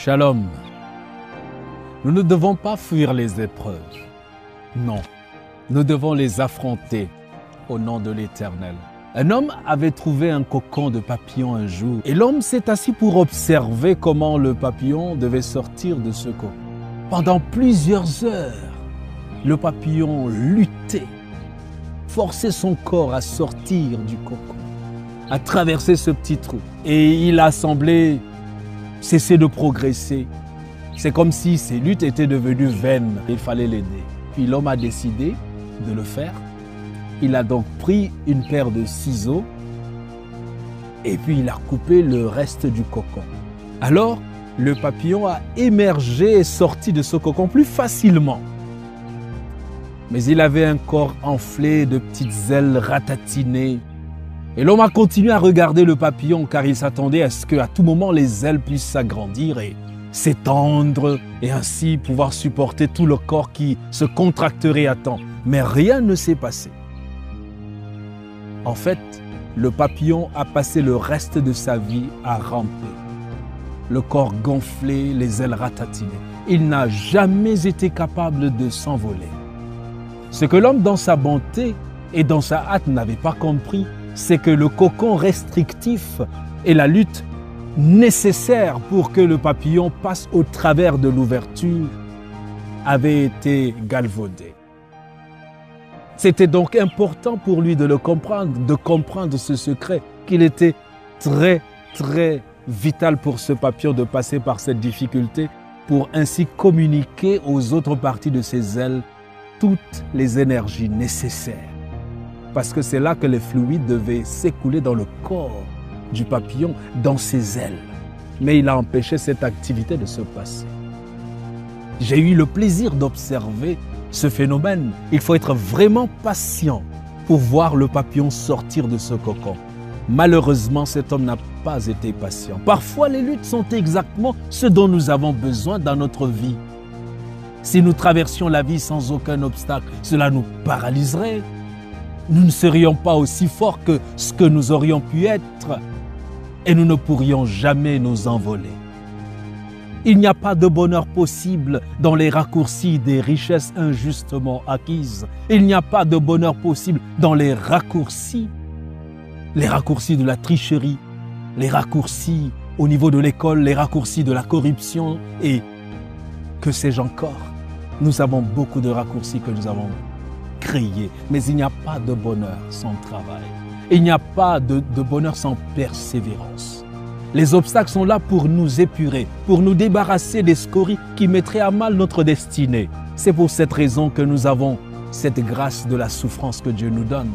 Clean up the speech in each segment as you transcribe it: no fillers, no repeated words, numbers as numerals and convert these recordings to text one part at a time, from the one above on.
Shalom. Nous ne devons pas fuir les épreuves. Non, nous devons les affronter au nom de l'Éternel. Un homme avait trouvé un cocon de papillon un jour et l'homme s'est assis pour observer comment le papillon devait sortir de ce cocon. Pendant plusieurs heures, le papillon luttait, forçait son corps à sortir du cocon, à traverser ce petit trou. Et il a semblé cesser de progresser. C'est comme si ses luttes étaient devenues vaines. Il fallait l'aider. Puis l'homme a décidé de le faire. Il a donc pris une paire de ciseaux et puis il a coupé le reste du cocon. Alors, le papillon a émergé et sorti de ce cocon plus facilement. Mais il avait un corps enflé de petites ailes ratatinées. Et l'homme a continué à regarder le papillon car il s'attendait à ce qu'à tout moment les ailes puissent s'agrandir et s'étendre et ainsi pouvoir supporter tout le corps qui se contracterait à temps. Mais rien ne s'est passé. En fait, le papillon a passé le reste de sa vie à ramper. Le corps gonflé, les ailes ratatinées. Il n'a jamais été capable de s'envoler. Ce que l'homme, dans sa bonté et dans sa hâte, n'avait pas compris, c'est que le cocon restrictif et la lutte nécessaire pour que le papillon passe au travers de l'ouverture avaient été galvaudés. C'était donc important pour lui de le comprendre, de comprendre ce secret, qu'il était très vital pour ce papillon de passer par cette difficulté pour ainsi communiquer aux autres parties de ses ailes toutes les énergies nécessaires. Parce que c'est là que les fluides devaient s'écouler dans le corps du papillon, dans ses ailes. Mais il a empêché cette activité de se passer. J'ai eu le plaisir d'observer ce phénomène. Il faut être vraiment patient pour voir le papillon sortir de ce cocon. Malheureusement, cet homme n'a pas été patient. Parfois, les luttes sont exactement ce dont nous avons besoin dans notre vie. Si nous traversions la vie sans aucun obstacle, cela nous paralyserait. Nous ne serions pas aussi forts que ce que nous aurions pu être et nous ne pourrions jamais nous envoler. Il n'y a pas de bonheur possible dans les raccourcis des richesses injustement acquises. Il n'y a pas de bonheur possible dans les raccourcis de la tricherie, les raccourcis au niveau de l'école, les raccourcis de la corruption et que sais-je encore. Nous avons beaucoup de raccourcis que nous avons créés, mais il n'y a pas de bonheur sans travail. Il n'y a pas de bonheur sans persévérance. Les obstacles sont là pour nous épurer, pour nous débarrasser des scories qui mettraient à mal notre destinée. C'est pour cette raison que nous avons cette grâce de la souffrance que Dieu nous donne.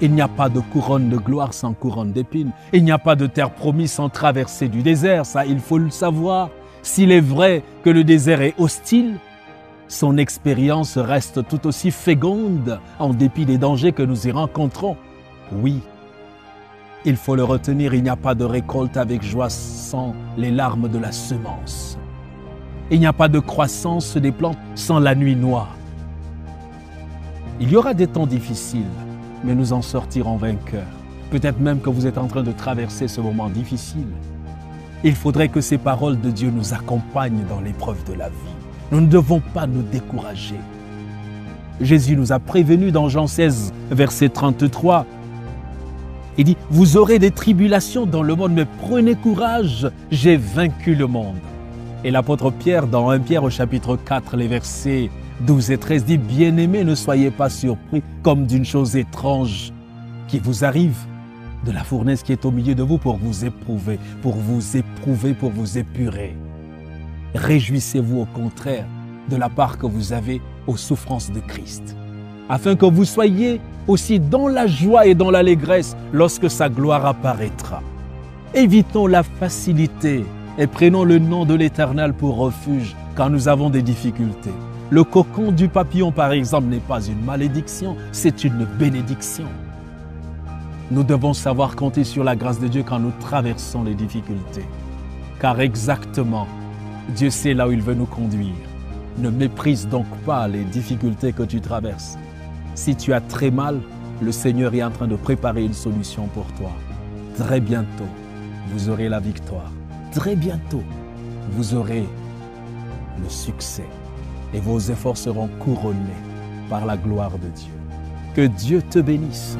Il n'y a pas de couronne de gloire sans couronne d'épines. Il n'y a pas de terre promise sans traversée du désert. Ça, il faut le savoir. S'il est vrai que le désert est hostile, son expérience reste tout aussi féconde en dépit des dangers que nous y rencontrons. Oui, il faut le retenir, il n'y a pas de récolte avec joie sans les larmes de la semence. Il n'y a pas de croissance des plantes sans la nuit noire. Il y aura des temps difficiles, mais nous en sortirons vainqueurs. Peut-être même que vous êtes en train de traverser ce moment difficile. Il faudrait que ces paroles de Dieu nous accompagnent dans l'épreuve de la vie. Nous ne devons pas nous décourager. Jésus nous a prévenus dans Jean 16, verset 33. Il dit, « Vous aurez des tribulations dans le monde, mais prenez courage, j'ai vaincu le monde. » Et l'apôtre Pierre, dans 1 Pierre au chapitre 4, les versets 12 et 13, dit, « Bien-aimés, ne soyez pas surpris comme d'une chose étrange qui vous arrive, de la fournaise qui est au milieu de vous pour vous éprouver, pour vous épurer. Réjouissez-vous au contraire de la part que vous avez aux souffrances de Christ, afin que vous soyez aussi dans la joie et dans l'allégresse lorsque sa gloire apparaîtra. Évitons la facilité et prenons le nom de l'Éternel pour refuge quand nous avons des difficultés. Le cocon du papillon, par exemple, n'est pas une malédiction, c'est une bénédiction. Nous devons savoir compter sur la grâce de Dieu quand nous traversons les difficultés. Car exactement, Dieu sait là où il veut nous conduire. Ne méprise donc pas les difficultés que tu traverses. Si tu as très mal, le Seigneur est en train de préparer une solution pour toi. Très bientôt, vous aurez la victoire. Très bientôt, vous aurez le succès et vos efforts seront couronnés par la gloire de Dieu. Que Dieu te bénisse.